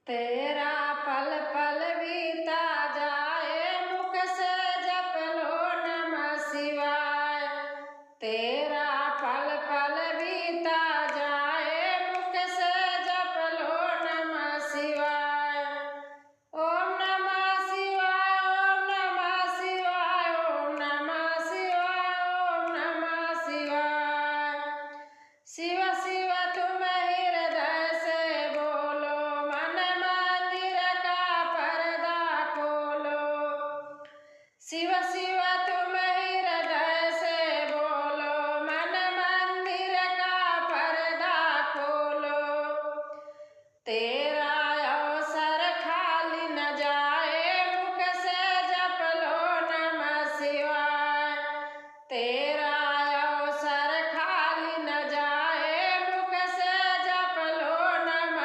तेरा पल पल बीता जाए, मुख से जप लो नमः शिवाय। तेरा पल पल बीता जाए, मुख से जप लो नमः शिवाय। ओम नमः शिवाय, ओम नमः शिवाय, ओम नमः शिवाय, ओम नमः शिवाय। शिव शिव तुम हृदय से बोलो, मन मंदिर का पर्दा खोलो। शिव शिव तुम हृदय से बोलो, मन मंदिर का पर्दा खोलो।